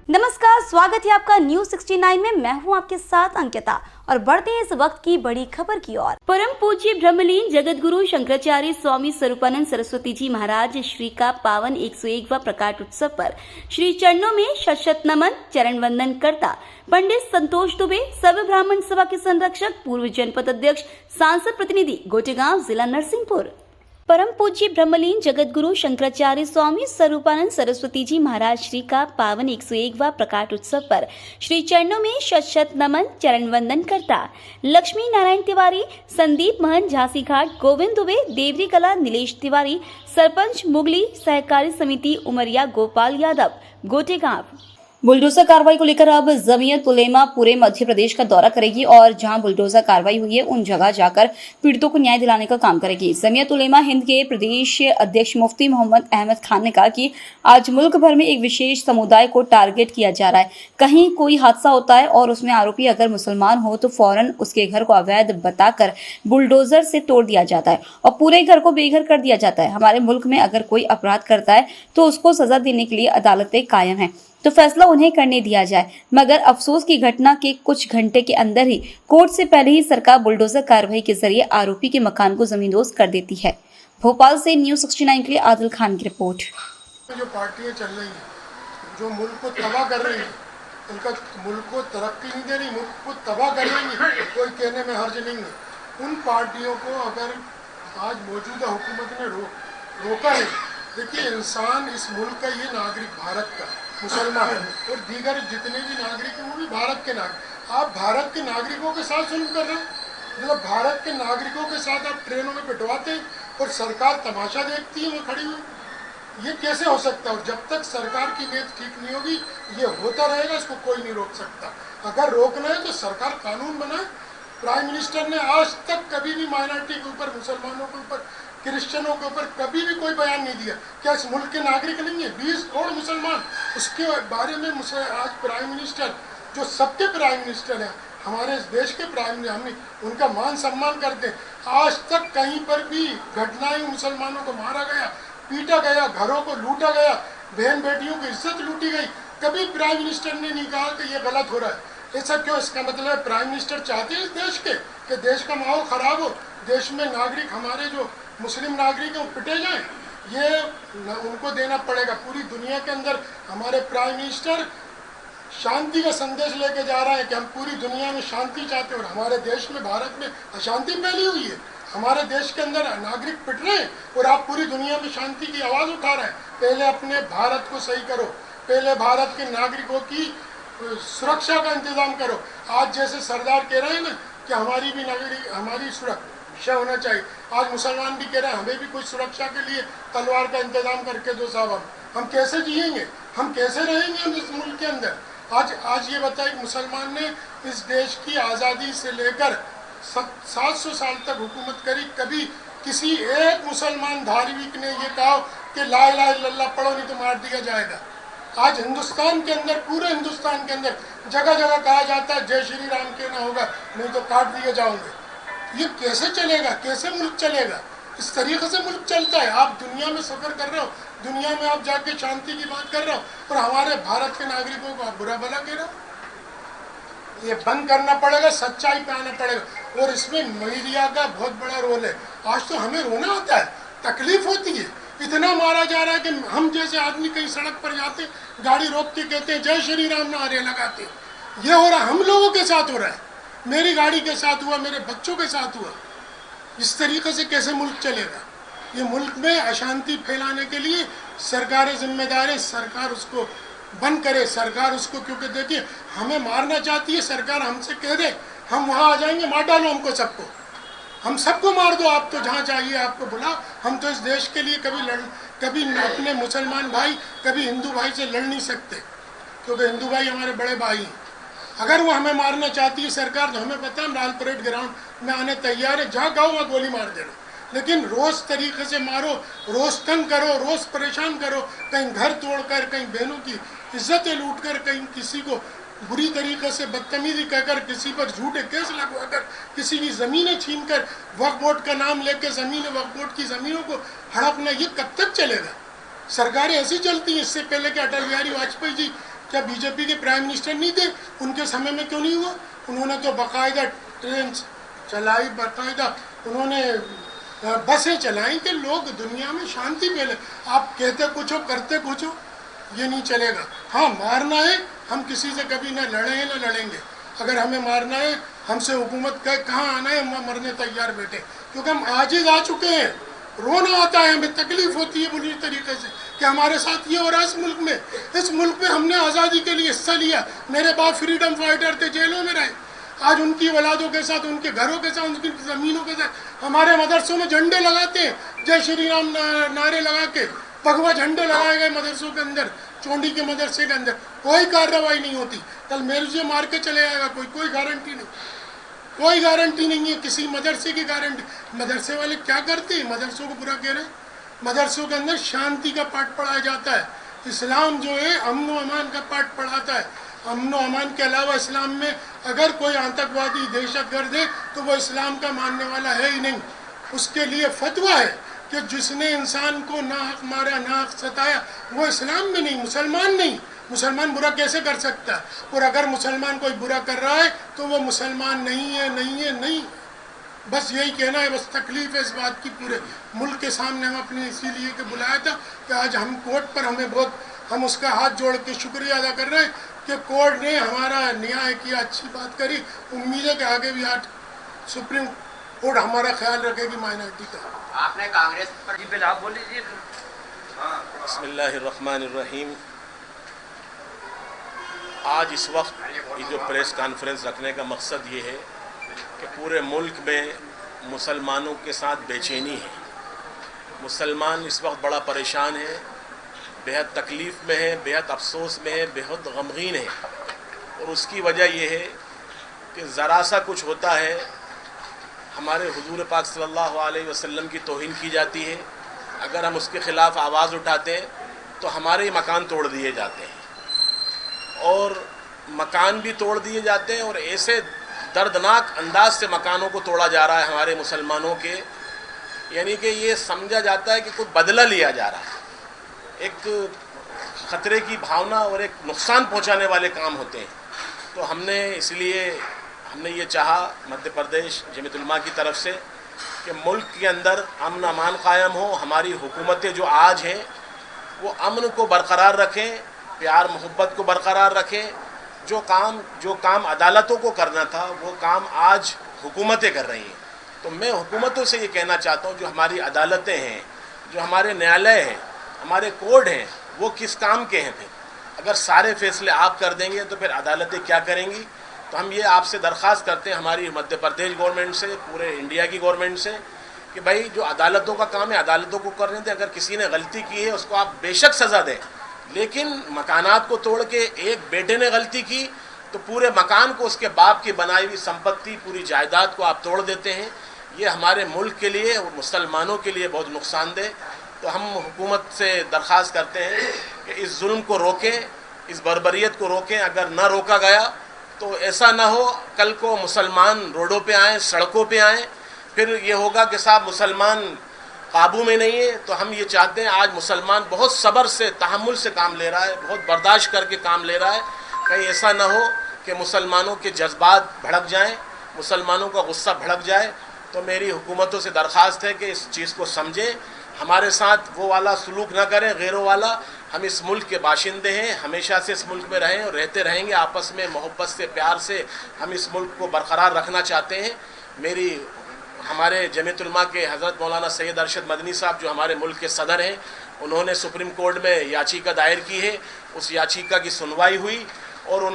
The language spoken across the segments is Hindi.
नमस्कार, स्वागत है आपका न्यूज 69 में। मैं हूं आपके साथ अंकिता और बढ़ते हैं इस वक्त की बड़ी खबर की ओर। परम पूज्य ब्रह्मलीन जगत गुरु शंकराचार्य स्वामी स्वरूपानंद सरस्वती जी महाराज श्री का पावन 101वां प्रकाश उत्सव पर श्री चरणों में शत नमन, चरण वंदन करता पंडित संतोष दुबे, सर्व ब्राह्मण सभा के संरक्षक, पूर्व जनपद अध्यक्ष, सांसद प्रतिनिधि, गोटेगांव, जिला नरसिंहपुर। परम पूज्य ब्रह्मलीन जगत गुरु शंकराचार्य स्वामी स्वरूपानंद सरस्वती जी महाराज श्री का पावन 101वां प्रकाश उत्सव पर श्री चरणों में शत नमन, चरण वंदन करता लक्ष्मी नारायण तिवारी, संदीप महन, झांसी घाट, गोविंद दुबे, देवरी कला, नीलेश तिवारी, सरपंच मुगली सहकारी समिति उमरिया, गोपाल यादव, गोटेगांव। बुलडोजर कार्रवाई को लेकर अब जमीयत उलेमा पूरे मध्य प्रदेश का दौरा करेगी और जहां बुलडोजर कार्रवाई हुई है उन जगह जाकर पीड़ितों को न्याय दिलाने का काम करेगी। जमीयत उलेमा हिंद के प्रदेश अध्यक्ष मुफ्ती मोहम्मद अहमद खान ने कहा कि आज मुल्क भर में एक विशेष समुदाय को टारगेट किया जा रहा है। कहीं कोई हादसा होता है और उसमें आरोपी अगर मुसलमान हो तो फौरन उसके घर को अवैध बताकर बुलडोजर से तोड़ दिया जाता है और पूरे घर को बेघर कर दिया जाता है। हमारे मुल्क में अगर कोई अपराध करता है तो उसको सजा देने के लिए अदालतें कायम है, तो फैसला उन्हें करने दिया जाए। मगर अफसोस की घटना के कुछ घंटे के अंदर ही कोर्ट से पहले ही सरकार बुलडोजर कार्रवाई के जरिए आरोपी के मकान को जमींदोज कर देती है। भोपाल से न्यूज 69 के लिए आदिल खान की रिपोर्ट। जो पार्टियां चल रही हैं, जो मुल्क को तबाह कर रही हैं, उनका मुल्क को तरक्की नहीं दे रही, मुल्क को तबाह कर रही है, कोई कहने में हर्ज नहीं है। उन पार्टियों को अगर आज मौजूदा हुकूमत ने रोका है, देखिए इंसान इस मुल्क का, ये नागरिक भारत का, मुसलमान और दीगर जितने भी नागरिक हैं वो भी भारत के नागरिक। आप भारत के नागरिकों के साथ जुल्म कर रहे हैं, मतलब भारत के नागरिकों के साथ आप ट्रेनों में बिठवाते हैं और सरकार तमाशा देखती है वो खड़ी हुई। ये कैसे हो सकता है? और जब तक सरकार की नीयत ठीक नहीं होगी ये होता रहेगा, इसको कोई नहीं रोक सकता। अगर रोकना है तो सरकार कानून बनाए। प्राइम मिनिस्टर ने आज तक कभी भी माइनॉरिटी के ऊपर, मुसलमानों के ऊपर, क्रिश्चियनों के ऊपर कभी भी कोई बयान नहीं दिया। क्या इस मुल्क के नागरिक नहीं है? 20 करोड़ मुसलमान, उसके बारे में मुझे आज प्राइम मिनिस्टर, जो सबके प्राइम मिनिस्टर हैं, हमारे इस देश के प्राइम मिनिस्टर, हम उनका मान सम्मान करते हैं। आज तक कहीं पर भी घटनाएं, मुसलमानों को मारा गया, पीटा गया, घरों को लूटा गया, बहन बेटियों की इज्जत लूटी गई, कभी प्राइम मिनिस्टर ने नहीं कहा कि ये गलत हो रहा है। ऐसा क्यों? इसका मतलब प्राइम मिनिस्टर चाहते हैं इस देश के कि देश का माहौल खराब हो, देश में नागरिक, हमारे जो मुस्लिम नागरिक हैं वो पिटे जाएं। ये उनको देना पड़ेगा। पूरी दुनिया के अंदर हमारे प्राइम मिनिस्टर शांति का संदेश लेके जा रहे हैं कि हम पूरी दुनिया में शांति चाहते हैं, और हमारे देश में, भारत में अशांति फैली हुई है। हमारे देश के अंदर नागरिक पिट रहे हैं और आप पूरी दुनिया में शांति की आवाज़ उठा रहे हैं। पहले अपने भारत को सही करो, पहले भारत के नागरिकों की सुरक्षा का इंतजाम करो। आज जैसे सरदार कह रहे हैं ना कि हमारी भी नागरिक, हमारी सुरक्षा होना चाहिए, आज मुसलमान भी कह रहे हैं हमें भी कुछ सुरक्षा के लिए तलवार का इंतजाम करके दो साहब। हम कैसे जिएंगे, हम कैसे रहेंगे हम इस मुल्क के अंदर? आज ये बताइए, मुसलमान ने इस देश की आज़ादी से लेकर 700 साल तक हुकूमत करी, कभी किसी एक मुसलमान धार्मिक ने ये कहा कि ला इलाहा इल्लल्लाह पढ़ो नहीं तो मार दिया जाएगा। आज हिंदुस्तान के अंदर, पूरे हिंदुस्तान के अंदर जगह जगह कहा जाता है जय श्री राम कहना होगा नहीं तो काट दिए जाओगे। ये कैसे चलेगा? कैसे मुल्क चलेगा? इस तरीके से मुल्क चलता है। आप दुनिया में सफ़र कर रहे हो, दुनिया में आप जाके शांति की बात कर रहे हो और हमारे भारत के नागरिकों को आप बुरा भला कह रहे हो। ये बंद करना पड़ेगा, सच्चाई पे आना पड़ेगा और इसमें मीडिया का बहुत बड़ा रोल है। आज तो हमें रोना आता है, तकलीफ होती है, इतना मारा जा रहा है कि हम जैसे आदमी कहीं सड़क पर जाते, गाड़ी रोक के कहते हैं जय श्री राम, नारे लगाते हैं। ये हो रहा हम लोगों के साथ हो रहा है, मेरी गाड़ी के साथ हुआ, मेरे बच्चों के साथ हुआ। इस तरीके से कैसे मुल्क चलेगा? ये मुल्क में अशांति फैलाने के लिए सरकारें जिम्मेदार है। सरकार उसको बंद करे, सरकार उसको, क्योंकि देखिए हमें मारना चाहती है सरकार, हमसे कह दे हम वहाँ आ जाएंगे, मार डालो हमको सबको, हम सबको मार दो, आप तो जहाँ चाहिए आपको बुलाओ। हम तो इस देश के लिए कभी अपने मुसलमान भाई, कभी हिंदू भाई से लड़ नहीं सकते, क्योंकि हिंदू भाई हमारे बड़े भाई हैं। अगर वो हमें मारना चाहती है सरकार, तो हमें पता है हम लाल परेड ग्राउंड में आने तैयार है, जहाँ कहो वहाँ गोली मार देना। लेकिन रोज़ तरीके से मारो, रोज़ तंग करो, रोज़ परेशान करो, कहीं घर तोड़कर, कहीं बहनों की इज्जतें लूट कर, कहीं किसी को बुरी तरीके से बदतमीजी कहकर, किसी पर झूठे केस लगवाकर, किसी की ज़मीनें छीनकर, वक्फ बोर्ड का नाम लेकर ज़मीनें, वक्फ बोर्ड की ज़मीनों को हड़पना, ये कब तक चलेगा? सरकारें ऐसी चलती हैं। इससे पहले कि अटल बिहारी वाजपेयी जी क्या बीजेपी के प्राइम मिनिस्टर नहीं थे? उनके समय में क्यों नहीं हुआ? उन्होंने तो बाकायदा ट्रेन चलाई, बाकायदा उन्होंने बसें चलाई कि लोग दुनिया में शांति मिले। आप कहते कुछ हो करते कुछ हो, ये नहीं चलेगा। हाँ, मारना है, हम किसी से कभी ना लड़े हैं ना लड़ेंगे। अगर हमें मारना है, हमसे हुकूमत का कहाँ आना है, हम मरने तैयार बैठे, क्योंकि हम आजिज़ आ चुके हैं। रोना आता है, हमें तकलीफ होती है बुरी तरीके से कि हमारे साथ ये हो रहा है इस मुल्क में। इस मुल्क में हमने आज़ादी के लिए हिस्सा लिया, मेरे बाप फ्रीडम फाइटर थे, जेलों में रहे। आज उनकी औलादों के साथ, उनके घरों के साथ, उनकी ज़मीनों के साथ हमारे मदरसों में झंडे लगाते हैं, जय श्री राम नारे लगा के भगवा झंडे लगाए गए मदरसों के अंदर। चोंडी के मदरसे के अंदर कोई कार्रवाई नहीं होती। कल मेरे मार के चले आएगा कोई गारंटी नहीं, कोई गारंटी नहीं है किसी मदरसे की गारंटी। मदरसे वाले क्या करते हैं? मदरसों को बुरा कह रहे हैं। मदरसों के अंदर शांति का पाठ पढ़ाया जाता है। इस्लाम जो है अमन व अमान का पाठ पढ़ाता है। अमन व अमान के अलावा इस्लाम में अगर कोई आतंकवादी दहशतगर्द है तो वो इस्लाम का मानने वाला है ही नहीं। उसके लिए फतवा है कि जिसने इंसान को नाहक मारा, नाहक सताया, वो इस्लाम में नहीं, मुसलमान नहीं। मुसलमान बुरा कैसे कर सकता है? और अगर मुसलमान कोई बुरा कर रहा है तो वो मुसलमान नहीं है, नहीं है, नहीं। बस यही कहना है। बस तकलीफ है इस बात की पूरे मुल्क के सामने। हम अपने इसीलिए के बुलाया था कि आज हम कोर्ट पर हमें बहुत, हम उसका हाथ जोड़ के शुक्रिया अदा कर रहे हैं कि कोर्ट ने हमारा न्याय किया, अच्छी बात करी। उम्मीद है कि आगे भी आज सुप्रीम कोर्ट हमारा ख्याल रखेगी माइनॉरिटी का। आपने कांग्रेस पर जी बिल आप बोल लीजिए। बिस्मिल्लाहिर्रहमानिर्रहीम। आज इस वक्त ये जो प्रेस कॉन्फ्रेंस रखने का मकसद ये है कि पूरे मुल्क में मुसलमानों के साथ बेचैनी है। मुसलमान इस वक्त बड़ा परेशान है, बेहद तकलीफ़ में है, बेहद अफसोस में है, बेहद गमगीन है। और उसकी वजह यह है कि ज़रा सा कुछ होता है, हमारे हुजूर पाक सल्लल्लाहु अलैहि वसल्लम की तौहीन की जाती है। अगर हम उसके ख़िलाफ़ आवाज़ उठाते हैं तो हमारे मकान तोड़ दिए जाते हैं, और मकान भी तोड़ दिए जाते हैं, और ऐसे दर्दनाक अंदाज से मकानों को तोड़ा जा रहा है हमारे मुसलमानों के। यानी कि ये समझा जाता है कि कुछ बदला लिया जा रहा है। एक ख़तरे की भावना और एक नुकसान पहुंचाने वाले काम होते हैं। तो हमने ये चाहा मध्य प्रदेश जमीयत उलमा की तरफ से कि मुल्क के अंदर अमन अमान कायम हो। हमारी हुकूमतें जो आज हैं वो अमन को बरकरार रखें, प्यार मोहब्बत को बरकरार रखें। जो काम अदालतों को करना था वो काम आज हुकूमतें कर रही हैं। तो मैं हुकूमतों से ये कहना चाहता हूँ, जो हमारी अदालतें हैं, जो हमारे न्यायालय हैं, हमारे कोर्ट हैं, वो किस काम के हैं? फिर अगर सारे फैसले आप कर देंगे तो फिर अदालतें क्या करेंगी? तो हम ये आपसे दरख्वास्त करते हैं, हमारी मध्य प्रदेश गवर्नमेंट से, पूरे इंडिया की गवर्नमेंट से, कि भाई जो अदालतों का काम है अदालतों को करने दें। अगर किसी ने गलती की है उसको आप बेशक सज़ा दें, लेकिन मकानात को तोड़ के एक बेटे ने गलती की तो पूरे मकान को, उसके बाप की बनाई हुई संपत्ति, पूरी जायदाद को आप तोड़ देते हैं। ये हमारे मुल्क के लिए और मुसलमानों के लिए बहुत नुकसानदेह। तो हम हुकूमत से दरख्वास्त करते हैं कि इस जुल्म को रोकें, इस बर्बरियत को रोकें। अगर ना रोका गया तो ऐसा ना हो कल को मुसलमान रोडों पे आएँ, सड़कों पे आएँ, फिर ये होगा कि साहब मुसलमान काबू में नहीं है। तो हम ये चाहते हैं, आज मुसलमान बहुत सब्र से, तहम्मुल से काम ले रहा है, बहुत बर्दाश्त करके काम ले रहा है। कहीं ऐसा ना हो कि मुसलमानों के जज्बात भड़क जाएं, मुसलमानों का गुस्सा भड़क जाए। तो मेरी हुकूमतों से दरख्वास्त है कि इस चीज़ को समझें, हमारे साथ वो वाला सलूक ना करें, गैरों वाला। हम इस मुल्क के बाशिंदे हैं, हमेशा से इस मुल्क में रहें और रहते रहेंगे। आपस में मोहब्बत से, प्यार से हम इस मुल्क को बरकरार रखना चाहते हैं। हमारे जमीयत उलमा के हज़रत मौलाना सैयद अरशद मदनी साहब, जो हमारे मुल्क के सदर हैं, उन्होंने सुप्रीम कोर्ट में याचिका दायर की है। उस याचिका की सुनवाई हुई और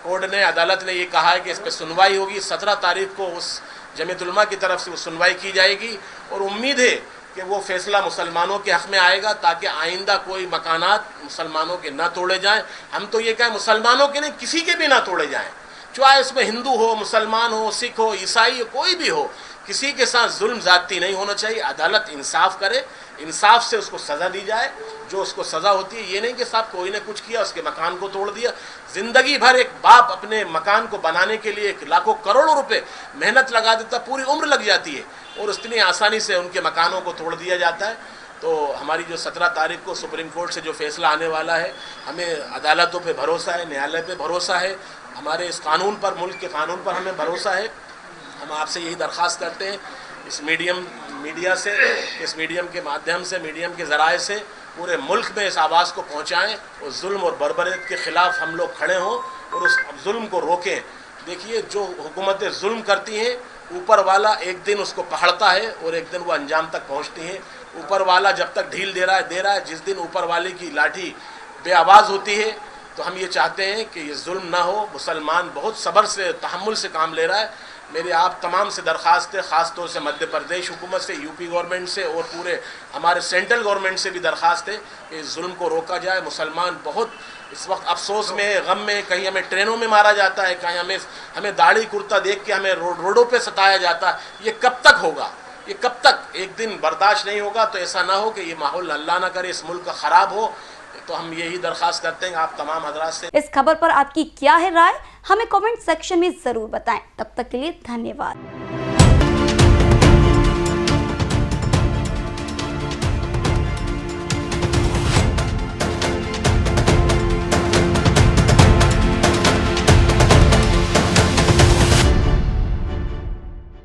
कोर्ट ने, अदालत ने ये कहा है कि इस पर सुनवाई होगी। 17 तारीख को उस जमीयत उलमा की तरफ से वो सुनवाई की जाएगी, और उम्मीद है कि वो फैसला मुसलमानों के हक़ में आएगा, ताकि आइंदा कोई मकानात मुसलमानों के ना तोड़े जाएँ। हम तो ये कहें, मुसलमानों के नहीं, किसी के भी ना तोड़े जाएँ, चाहे उसमें हिंदू हो, मुसलमान हो, सिख हो, ईसाई हो, कोई भी हो। किसी के साथ जुल्म ज़्यादती नहीं होना चाहिए। अदालत इंसाफ करे, इंसाफ से उसको सज़ा दी जाए जो उसको सज़ा होती है। ये नहीं कि साहब कोई ने कुछ किया उसके मकान को तोड़ दिया। ज़िंदगी भर एक बाप अपने मकान को बनाने के लिए लाखों करोड़ों रुपए मेहनत लगा देता, पूरी उम्र लग जाती है, और इतनी आसानी से उनके मकानों को तोड़ दिया जाता है। तो हमारी जो 17 तारीख को सुप्रीम कोर्ट से जो फैसला आने वाला है, हमें अदालतों पे भरोसा है, न्यायालय पे भरोसा है, हमारे इस कानून पर, मुल्क के कानून पर हमें भरोसा है। हम आपसे यही दरख्वास्त करते हैं इस मीडियम के माध्यम से, मीडियम के ज़राए से पूरे मुल्क में इस आवाज़ को पहुँचाएँ और जुल्म और बर्बरियत के ख़िलाफ़ हम लोग खड़े हों और उस जुल्म को रोकें। देखिए, जो हुकूमतें जुल्म करती हैं, ऊपर वाला एक दिन उसको पकड़ता है और एक दिन वो अंजाम तक पहुंचती हैं। ऊपर वाला जब तक ढील दे रहा है, जिस दिन ऊपर वाले की लाठी बेआवाज़ होती है, तो हम ये चाहते हैं कि ये जुल्म ना हो। मुसलमान बहुत सब्र से, तहम्मुल से काम ले रहा है। मेरे आप तमाम से दरख्वास्त है, ख़ास तौर से मध्य प्रदेश हुकूमत से, यूपी गवर्नमेंट से और पूरे हमारे सेंट्रल गवर्नमेंट से भी दरख्वास्त है कि इस जुल्म को रोका जाए। मुसलमान बहुत इस वक्त अफसोस में, गम में, कहीं हमें ट्रेनों में मारा जाता है, कहीं हमें दाढ़ी कुर्ता देख के हमें रोडों पे सताया जाता है। ये कब तक होगा? ये कब तक? एक दिन बर्दाश्त नहीं होगा। तो ऐसा ना हो कि ये माहौल अल्लाह ना करे इस मुल्क का ख़राब हो। तो हम यही दरख्वास्त करते हैं आप तमाम हजरात से। इस खबर पर आपकी क्या है राय, हमें कमेंट सेक्शन में जरूर बताएं। तब तक के लिए धन्यवाद।